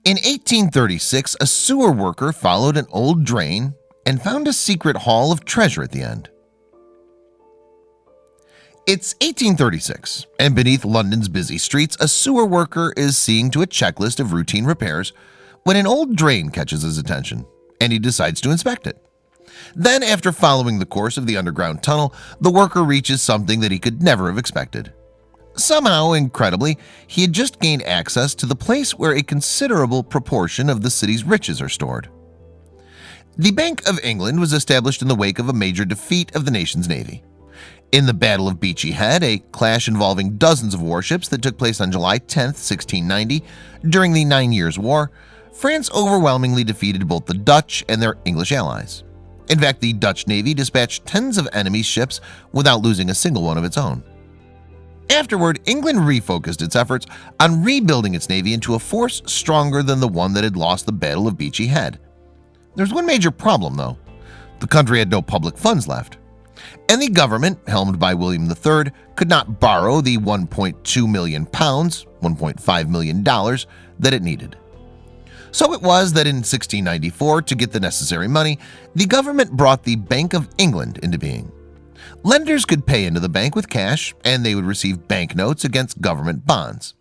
In 1836, a sewer worker followed an old drain and found a secret haul of treasure at the end. It's 1836, and beneath London's busy streets, a sewer worker is seeing to a checklist of routine repairs when an old drain catches his attention, and he decides to inspect it. Then, after following the course of the underground tunnel, the worker reaches something that he could never have expected. Somehow, incredibly, he had just gained access to the place where a considerable proportion of the city's riches are stored. The Bank of England was established in the wake of a major defeat of the nation's navy. In the Battle of Beachy Head, a clash involving dozens of warships that took place on July 10, 1690, during the 9 Years' War, France overwhelmingly defeated both the Dutch and their English allies. In fact, the Dutch Navy dispatched tens of enemy ships without losing a single one of its own. Afterward, England refocused its efforts on rebuilding its navy into a force stronger than the one that had lost the Battle of Beachy Head. There's one major problem, though. The country had no public funds left, and the government, helmed by William III, could not borrow the £1.2 million, $1.5 million, that it needed. So it was that in 1694, to get the necessary money, the government brought the Bank of England into being. Lenders could pay into the bank with cash, and they would receive banknotes against government bonds.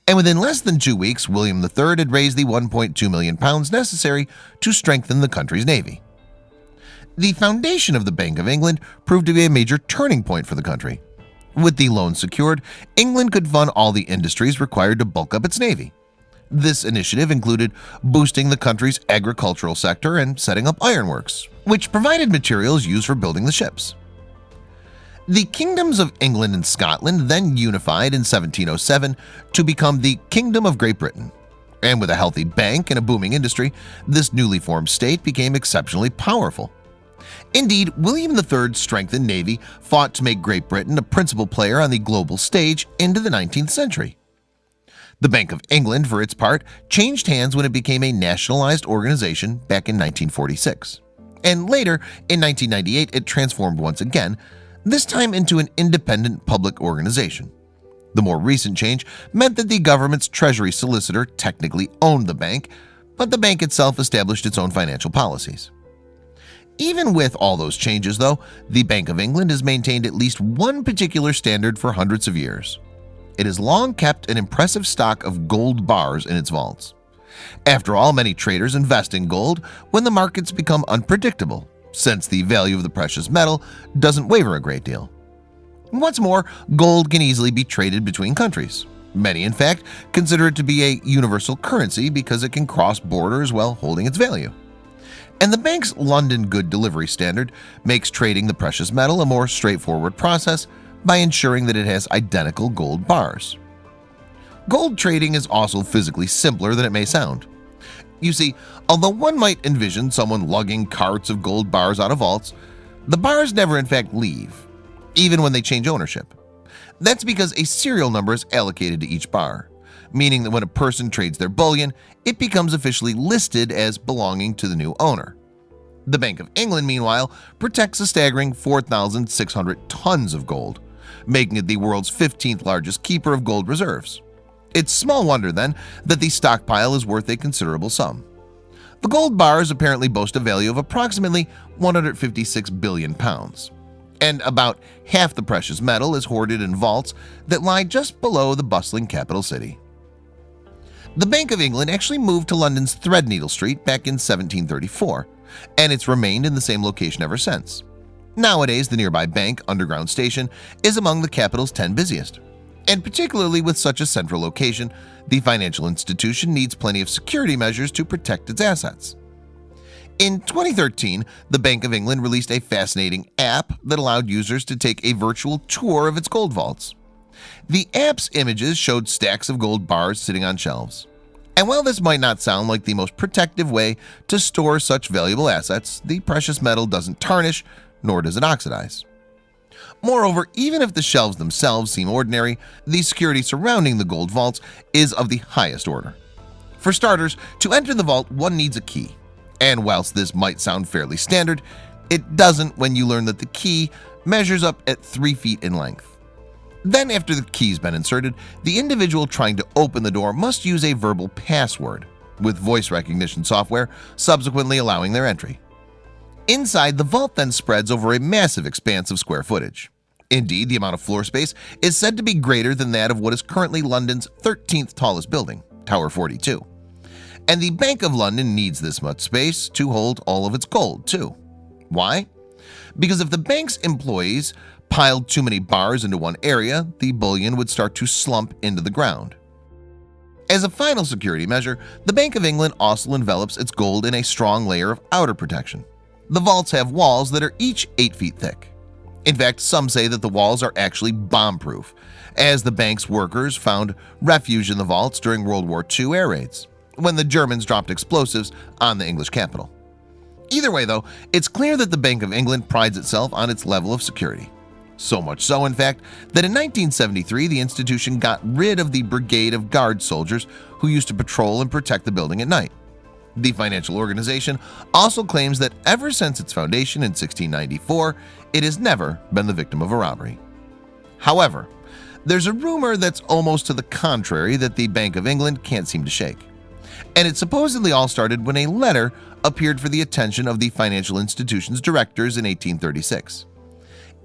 And within less than 2 weeks, William III had raised the £1.2 million necessary to strengthen the country's navy. The foundation of the Bank of England proved to be a major turning point for the country. With the loan secured, England could fund all the industries required to bulk up its navy. This initiative included boosting the country's agricultural sector and setting up ironworks, which provided materials used for building the ships. The kingdoms of England and Scotland then unified in 1707 to become the Kingdom of Great Britain. And with a healthy bank and a booming industry, this newly formed state became exceptionally powerful. Indeed, William III's strengthened navy fought to make Great Britain a principal player on the global stage into the 19th century. The Bank of England, for its part, changed hands when it became a nationalized organization back in 1946. And later, in 1998, it transformed once again, this time into an independent public organization. The more recent change meant that the government's treasury solicitor technically owned the bank, but the bank itself established its own financial policies. Even with all those changes, though, the Bank of England has maintained at least one particular standard for hundreds of years. It has long kept an impressive stock of gold bars in its vaults. After all, many traders invest in gold when the markets become unpredictable, since the value of the precious metal doesn't waver a great deal. What's more, gold can easily be traded between countries. Many, in fact, consider it to be a universal currency because it can cross borders while holding its value. And the bank's London Good Delivery Standard makes trading the precious metal a more straightforward process by ensuring that it has identical gold bars. Gold trading is also physically simpler than it may sound. You see, although one might envision someone lugging carts of gold bars out of vaults, the bars never in fact leave, even when they change ownership. That's because a serial number is allocated to each bar, meaning that when a person trades their bullion, it becomes officially listed as belonging to the new owner. The Bank of England, meanwhile, protects a staggering 4,600 tons of gold, making it the world's 15th largest keeper of gold reserves. It's small wonder, then, that the stockpile is worth a considerable sum. The gold bars apparently boast a value of approximately £156 billion, and about half the precious metal is hoarded in vaults that lie just below the bustling capital city. The Bank of England actually moved to London's Threadneedle Street back in 1734, and it's remained in the same location ever since. Nowadays, the nearby Bank Underground Station is among the capital's 10 busiest. And particularly with such a central location, the financial institution needs plenty of security measures to protect its assets. In 2013, the Bank of England released a fascinating app that allowed users to take a virtual tour of its gold vaults. The app's images showed stacks of gold bars sitting on shelves. And while this might not sound like the most protective way to store such valuable assets, the precious metal doesn't tarnish, nor does it oxidize. Moreover, even if the shelves themselves seem ordinary, the security surrounding the gold vaults is of the highest order. For starters, to enter the vault, one needs a key. And whilst this might sound fairly standard, it doesn't when you learn that the key measures up at 3 feet in length. Then, after the key's been inserted, the individual trying to open the door must use a verbal password. with voice recognition software subsequently allowing their entry. Inside, the vault then spreads over a massive expanse of square footage. Indeed, the amount of floor space is said to be greater than that of what is currently London's 13th tallest building, Tower 42. And the Bank of London needs this much space to hold all of its gold, too. Why? Because if the bank's employees piled too many bars into one area, the bullion would start to slump into the ground. As a final security measure, the Bank of England also envelops its gold in a strong layer of outer protection. The vaults have walls that are each 8 feet thick. In fact, some say that the walls are actually bomb-proof, as the bank's workers found refuge in the vaults during World War II air raids, when the Germans dropped explosives on the English capital. Either way, though, it's clear that the Bank of England prides itself on its level of security. So much so, in fact, that in 1973 the institution got rid of the brigade of guard soldiers who used to patrol and protect the building at night. The financial organization also claims that ever since its foundation in 1694, it has never been the victim of a robbery. However, there's a rumor that's almost to the contrary that the Bank of England can't seem to shake. And it supposedly all started when a letter appeared for the attention of the financial institution's directors in 1836.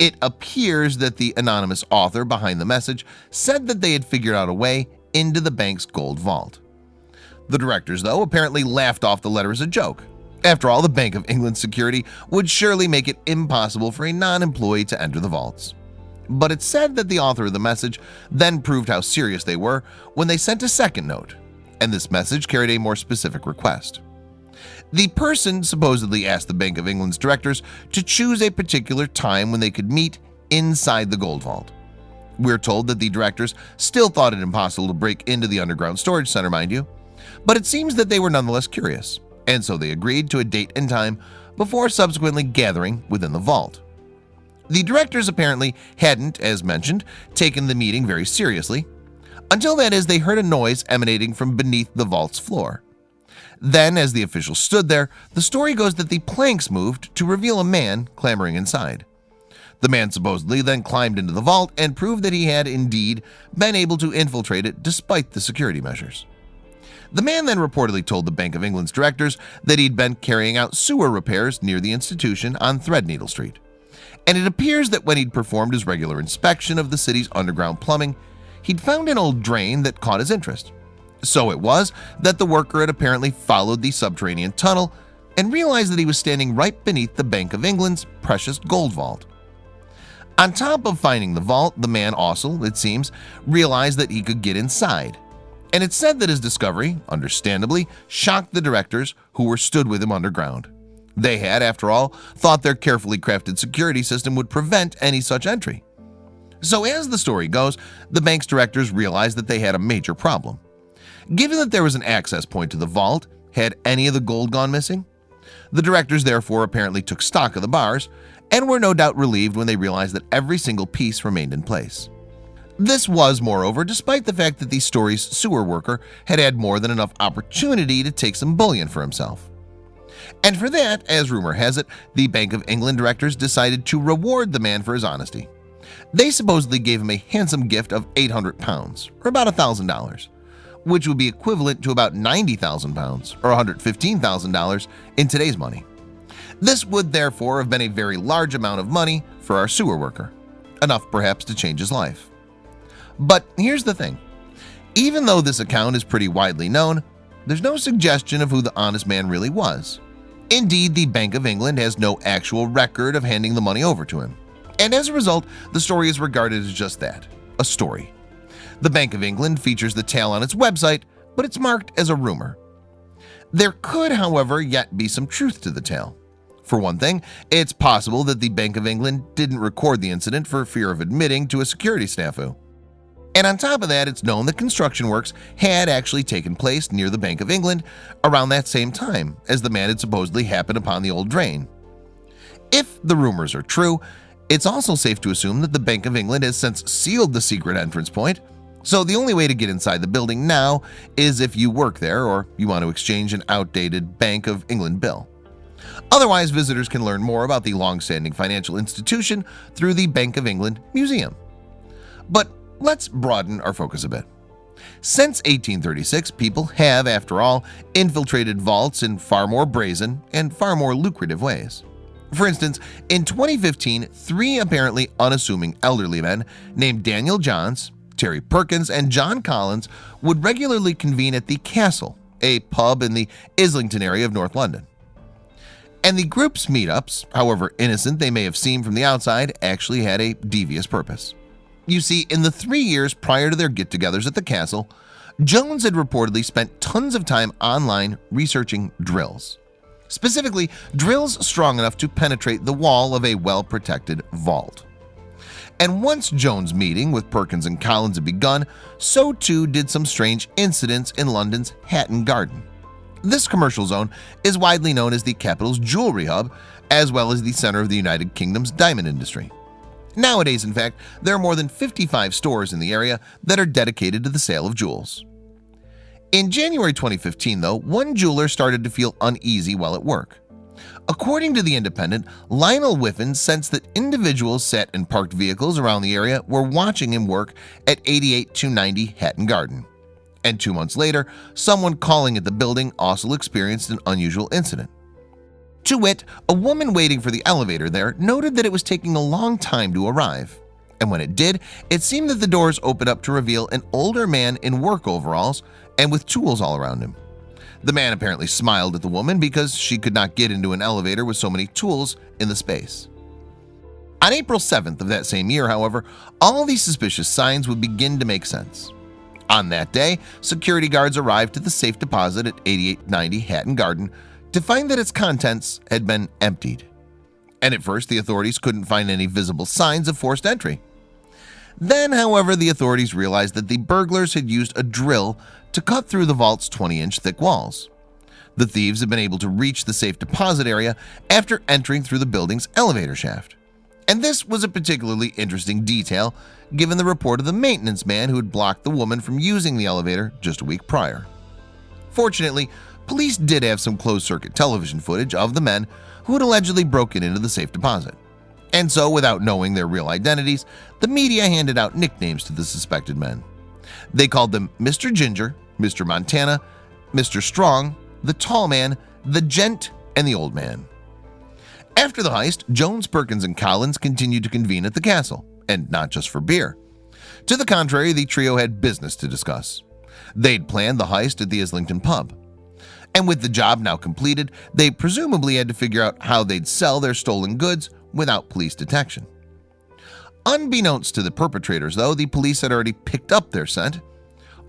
It appears that the anonymous author behind the message said that they had figured out a way into the bank's gold vault. The directors, though, apparently laughed off the letter as a joke. After all, the Bank of England's security would surely make it impossible for a non-employee to enter the vaults. But it's said that the author of the message then proved how serious they were when they sent a second note, and this message carried a more specific request. The person supposedly asked the Bank of England's directors to choose a particular time when they could meet inside the gold vault. We're told that the directors still thought it impossible to break into the underground storage center, mind you, but it seems that they were nonetheless curious, and so they agreed to a date and time before subsequently gathering within the vault. The directors apparently hadn't, as mentioned, taken the meeting very seriously, until that is they heard a noise emanating from beneath the vault's floor. Then, as the officials stood there, the story goes that the planks moved to reveal a man clambering inside. The man supposedly then climbed into the vault and proved that he had indeed been able to infiltrate it despite the security measures. The man then reportedly told the Bank of England's directors that he'd been carrying out sewer repairs near the institution on Threadneedle Street. And it appears that when he'd performed his regular inspection of the city's underground plumbing, he'd found an old drain that caught his interest. So it was that the worker had apparently followed the subterranean tunnel and realized that he was standing right beneath the Bank of England's precious gold vault. On top of finding the vault, the man also, it seems, realized that he could get inside. And it's said that his discovery, understandably, shocked the directors who were stood with him underground. They had, after all, thought their carefully crafted security system would prevent any such entry. So as the story goes, the bank's directors realized that they had a major problem. Given that there was an access point to the vault, had any of the gold gone missing? The directors therefore apparently took stock of the bars and were no doubt relieved when they realized that every single piece remained in place. This was, moreover, despite the fact that the story's sewer worker had had more than enough opportunity to take some bullion for himself. And for that, as rumor has it, the Bank of England directors decided to reward the man for his honesty. They supposedly gave him a handsome gift of £800, or about $1,000, which would be equivalent to about £90,000 or $115,000 in today's money. This would therefore have been a very large amount of money for our sewer worker, enough perhaps to change his life. But here's the thing, even though this account is pretty widely known, there's no suggestion of who the honest man really was. Indeed, the Bank of England has no actual record of handing the money over to him. And as a result, the story is regarded as just that, a story. The Bank of England features the tale on its website, but it's marked as a rumor. There could, however, yet be some truth to the tale. For one thing, it's possible that the Bank of England didn't record the incident for fear of admitting to a security snafu. And on top of that, it's known that construction works had actually taken place near the Bank of England around that same time as the man had supposedly happened upon the old drain. If the rumors are true, it's also safe to assume that the Bank of England has since sealed the secret entrance point, so the only way to get inside the building now is if you work there or you want to exchange an outdated Bank of England bill. Otherwise, visitors can learn more about the long-standing financial institution through the Bank of England Museum. But let's broaden our focus a bit. Since 1836, people have, after all, infiltrated vaults in far more brazen and far more lucrative ways. For instance, in 2015, 3 apparently unassuming elderly men named Daniel Johns, Terry Perkins, and John Collins would regularly convene at the Castle, a pub in the Islington area of North London. And the group's meetups, however innocent they may have seemed from the outside, actually had a devious purpose. You see, in the 3 years prior to their get-togethers at the Castle, Jones had reportedly spent tons of time online researching drills. Specifically, drills strong enough to penetrate the wall of a well-protected vault. And once Jones' meeting with Perkins and Collins had begun, so too did some strange incidents in London's Hatton Garden. This commercial zone is widely known as the capital's jewelry hub, as well as the center of the United Kingdom's diamond industry. Nowadays, in fact, there are more than 55 stores in the area that are dedicated to the sale of jewels. In January 2015, though, one jeweler started to feel uneasy while at work. According to The Independent, Lionel Whiffen sensed that individuals sat in parked vehicles around the area were watching him work at 88-290 Hatton Garden. And 2 months later, someone calling at the building also experienced an unusual incident. To wit, a woman waiting for the elevator there noted that it was taking a long time to arrive. And when it did, it seemed that the doors opened up to reveal an older man in work overalls and with tools all around him. The man apparently smiled at the woman because she could not get into an elevator with so many tools in the space. On April 7th of that same year, however, all these suspicious signs would begin to make sense. On that day, security guards arrived at the safe deposit at 8890 Hatton Garden to find that its contents had been emptied. And at first, the authorities couldn't find any visible signs of forced entry. Then, however, the authorities realized that the burglars had used a drill to cut through the vault's 20-inch thick walls. The thieves had been able to reach the safe deposit area after entering through the building's elevator shaft. And this was a particularly interesting detail given the report of the maintenance man who had blocked the woman from using the elevator just a week prior. Fortunately, police did have some closed-circuit television footage of the men who had allegedly broken into the safe deposit. And so, without knowing their real identities, the media handed out nicknames to the suspected men. They called them Mr. Ginger, Mr. Montana, Mr. Strong, the Tall Man, the Gent, and the Old Man. After the heist, Jones, Perkins, and Collins continued to convene at the Castle, and not just for beer. To the contrary, the trio had business to discuss. They'd planned the heist at the Islington pub. And with the job now completed, they presumably had to figure out how they'd sell their stolen goods without police detection. Unbeknownst to the perpetrators, though, the police had already picked up their scent.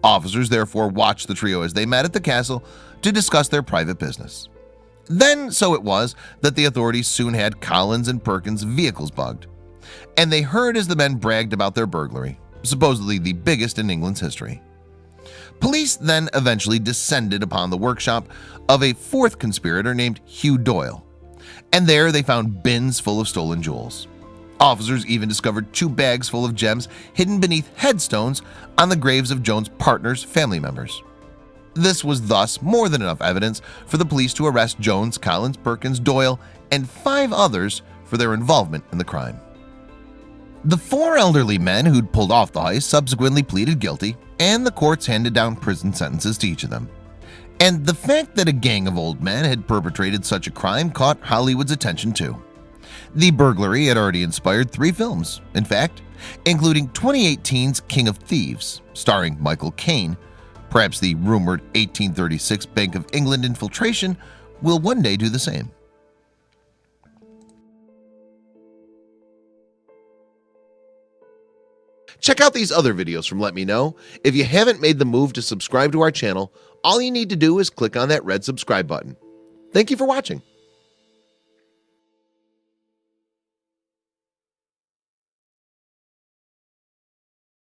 Officers therefore watched the trio as they met at the Castle to discuss their private business. Then, so it was that the authorities soon had Collins and Perkins' vehicles bugged. And they heard as the men bragged about their burglary, supposedly the biggest in England's history. Police then eventually descended upon the workshop of a fourth conspirator named Hugh Doyle, and there they found bins full of stolen jewels. Officers even discovered 2 bags full of gems hidden beneath headstones on the graves of Jones' partners' family members. This was thus more than enough evidence for the police to arrest Jones, Collins, Perkins, Doyle, and 5 others for their involvement in the crime. The 4 elderly men who'd pulled off the heist subsequently pleaded guilty, and the courts handed down prison sentences to each of them. And the fact that a gang of old men had perpetrated such a crime caught Hollywood's attention too. The burglary had already inspired 3 films, in fact, including 2018's King of Thieves, starring Michael Caine. Perhaps the rumored 1836 Bank of England infiltration will one day do the same. Check out these other videos from Let Me Know. If you haven't made the move to subscribe to our channel, all you need to do is click on that red subscribe button. Thank you for watching.